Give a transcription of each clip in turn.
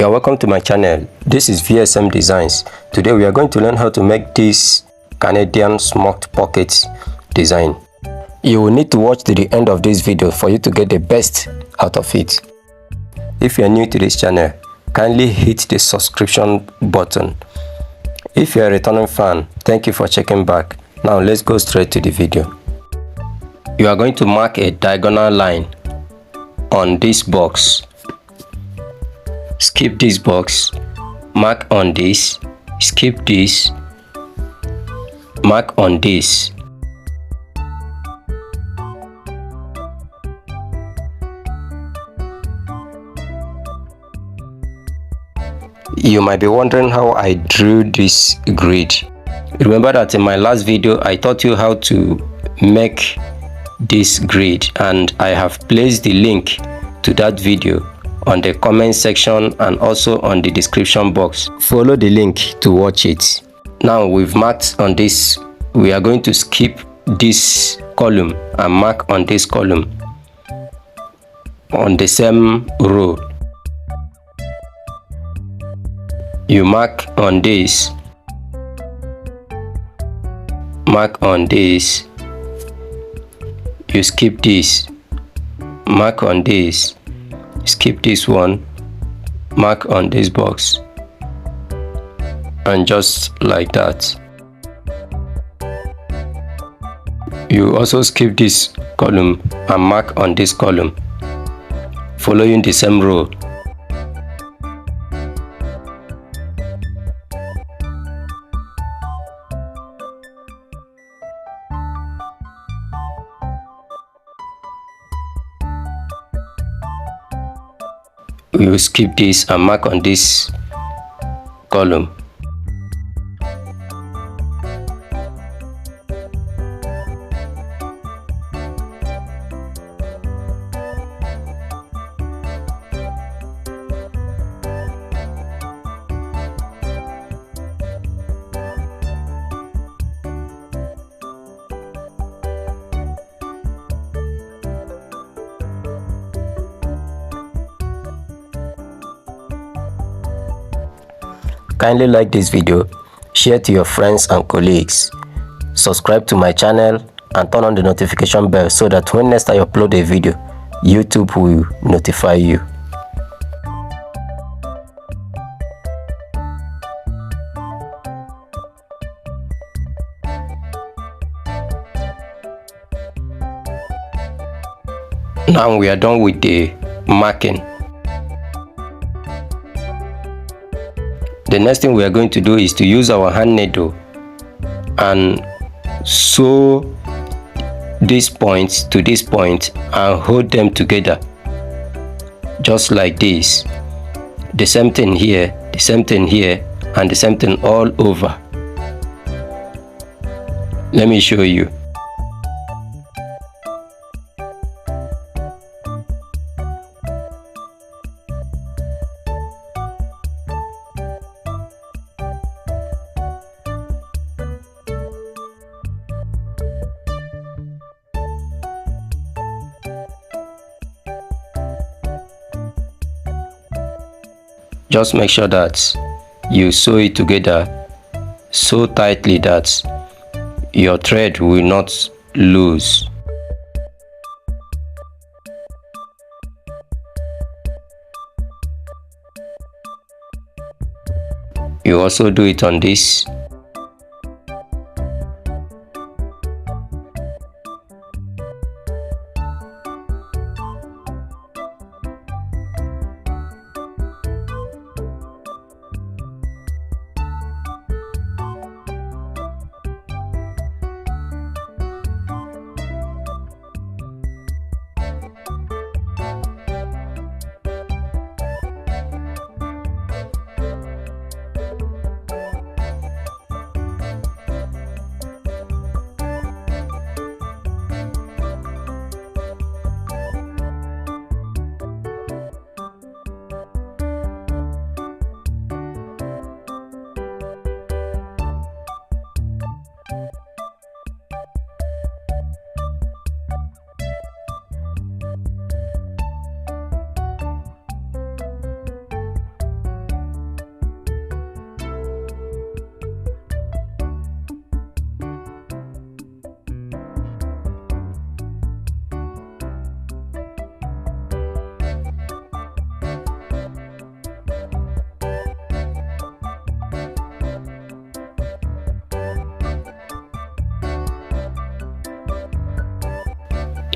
You are welcome to my channel. This is VSM Designs. Today we are going to learn how to make this Canadian smoked pocket design. You will need to watch to the end of this video for you to get the best out of it. If you are new to this channel, kindly hit the subscription button. If you are a returning fan, thank you for checking back. Now let's go straight to the video. You are going to mark a diagonal line on this box. Skip this box, mark on this, skip this, mark on this. You might be wondering how I drew this grid. Remember that in my last video I taught you how to make this grid, and I have placed the link to that video on the comment section and also on the description box. Follow the link to watch it. Now we've marked on this, we are going to skip this column and mark on this column on the same row. You mark on this, mark on this, you skip this, mark on this, skip this one, mark on this box, and just like that. You also skip this column and mark on this column, following the same row. We will skip this and mark on this column. Kindly like this video, share to your friends and colleagues, subscribe to my channel and turn on the notification bell so that when next I upload a video, YouTube will notify you. Now we are done with the marking. The next thing we are going to do is to use our hand needle and sew these points to this point and hold them together just like this. The same thing here, the same thing here, and the same thing all over. Let me show you. Just make sure that you sew it together so tightly that your thread will not loose. You also do it on this.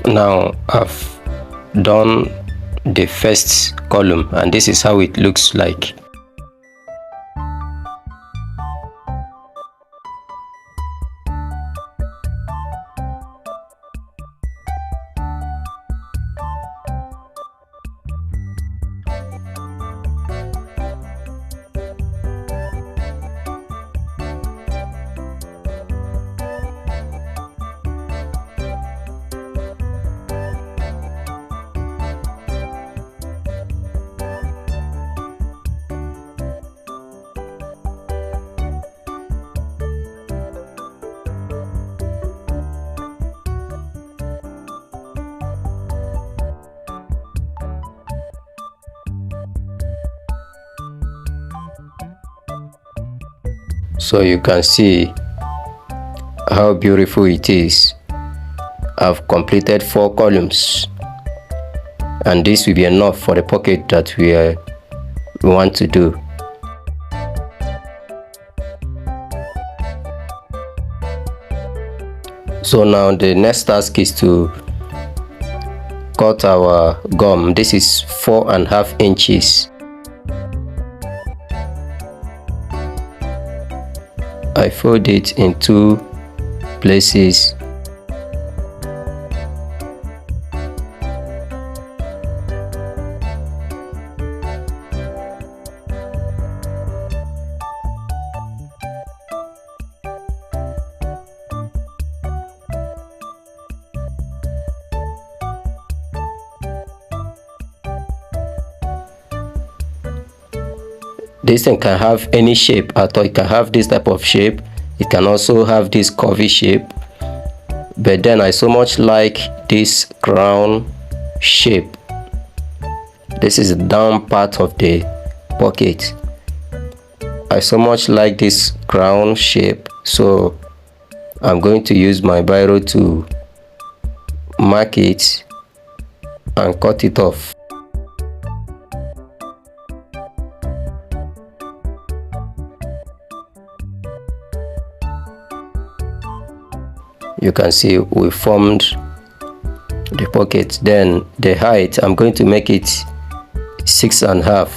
Now I've done the first column and this is how it looks like. So you can see how beautiful it is. I've completed 4 columns and this will be enough for the pocket that we want to do. So now the next task is to cut our gum. This is 4.5 inches. I fold it in 2 places. This thing can have any shape at all. It can have this type of shape. It can also have this curvy shape. But then I so much like this crown shape. This is the down part of the pocket. I so much like this crown shape. So I'm going to use my biro to mark it and cut it off. You can see we formed the pocket. Then the height, I'm going to make it 6.5.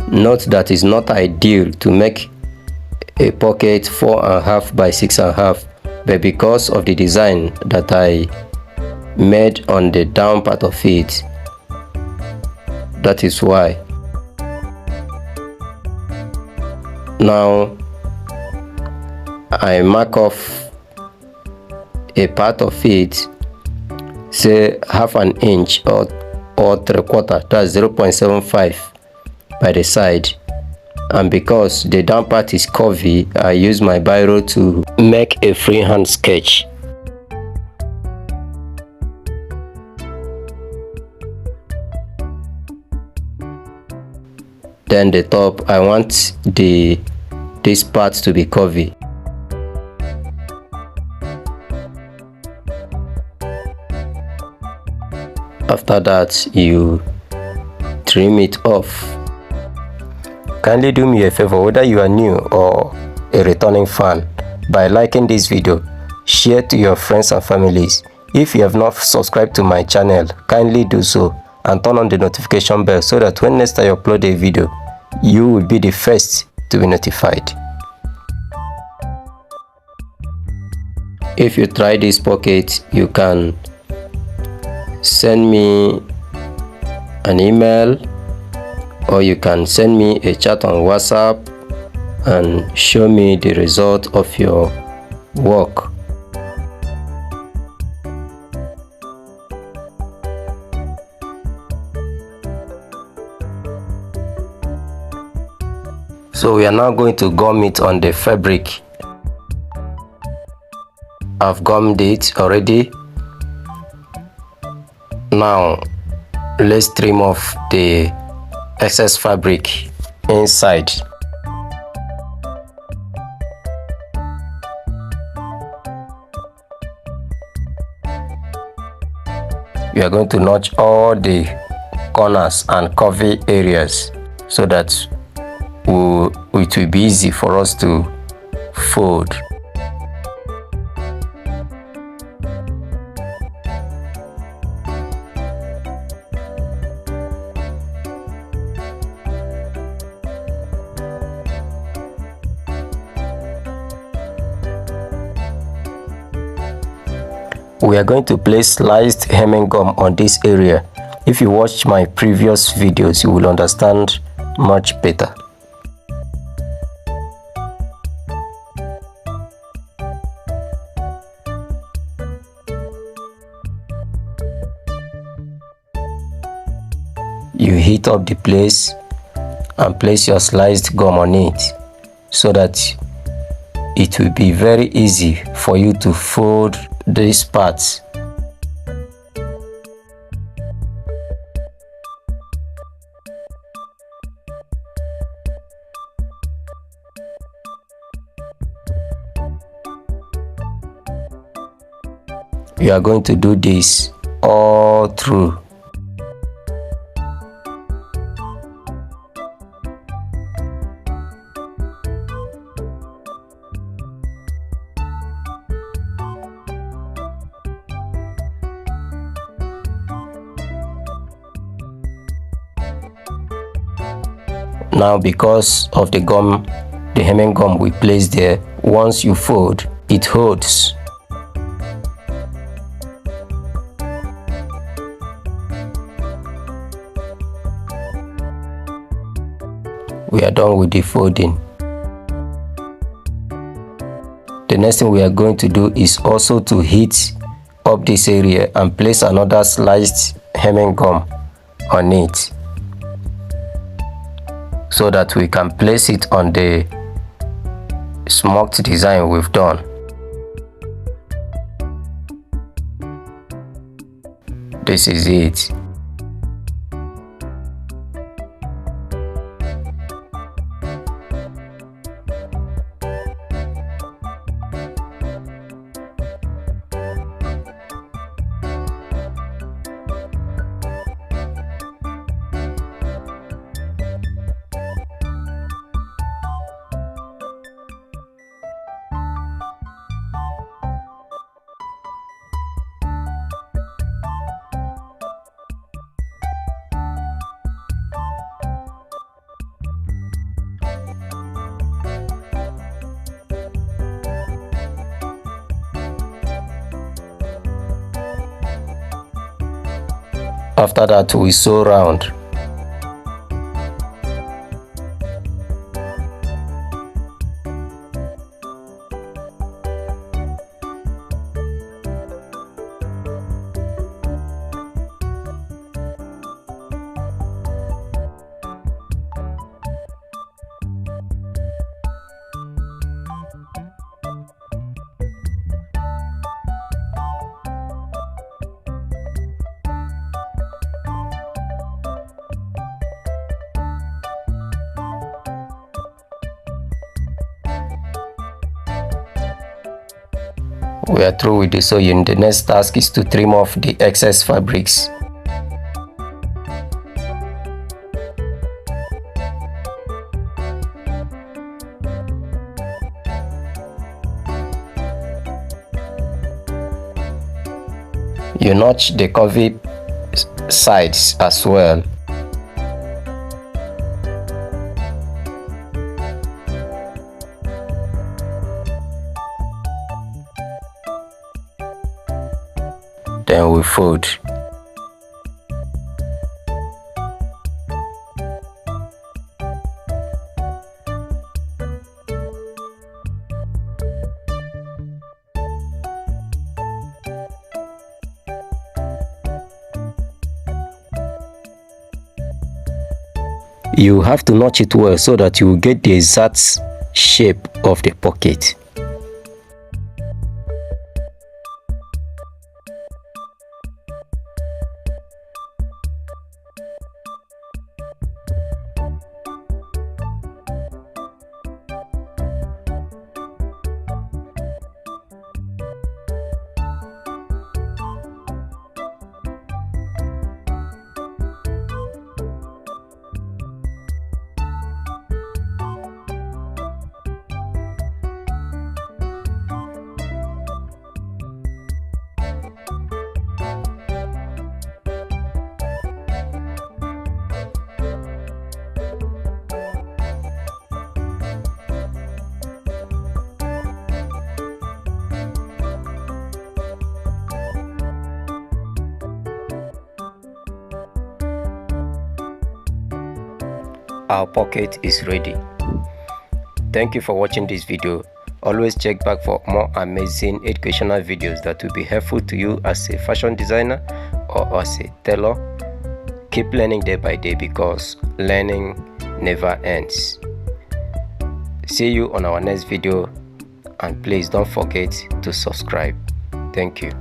Note that it's not ideal to make a pocket 4.5 by 6.5, but because of the design that I made on the down part of it, that is why. Now I mark off a part of it, say 1/2 inch or 3/4, that's 0.75 by the side. And because the down part is curvy, I use my biro to make a freehand sketch. Then the top, I want this part to be curvy. After that, you trim it off. Kindly do me a favor, whether you are new or a returning fan, by liking this video, share to your friends and families. If you have not subscribed to my channel, kindly do so and turn on the notification bell so that when next I upload a video, you will be the first to be notified. If you try this pocket, you can send me an email or you can send me a chat on WhatsApp and show me the result of your work. So we are now going to gum it on the fabric. I've gummed it already. Now let's trim off the excess fabric inside. We are going to notch all the corners and curvy areas so that it will be easy for us to fold. We are going to place sliced hemming gum on this area. If you watched my previous videos, you will understand much better. You heat up the place and place your sliced gum on it so that it will be very easy for you to fold these parts. You are going to do this all through. Now, because of the gum, the hemming gum we placed there, once you fold, it holds. We are done with the folding. The next thing we are going to do is also to heat up this area and place another sliced hemming gum on it, so that we can place it on the smoked design we've done. This is it. After that, we sew round. We are through with the sewing. The next task is to trim off the excess fabrics. You notch the curvy sides as well. Then we fold. You have to notch it well so that you will get the exact shape of the pocket. our pocket is ready. Thank you for watching this video. Always check back for more amazing educational videos that will be helpful to you as a fashion designer or as a tailor. Keep learning day by day because learning never ends. See you on our next video, and please don't forget to subscribe. Thank you.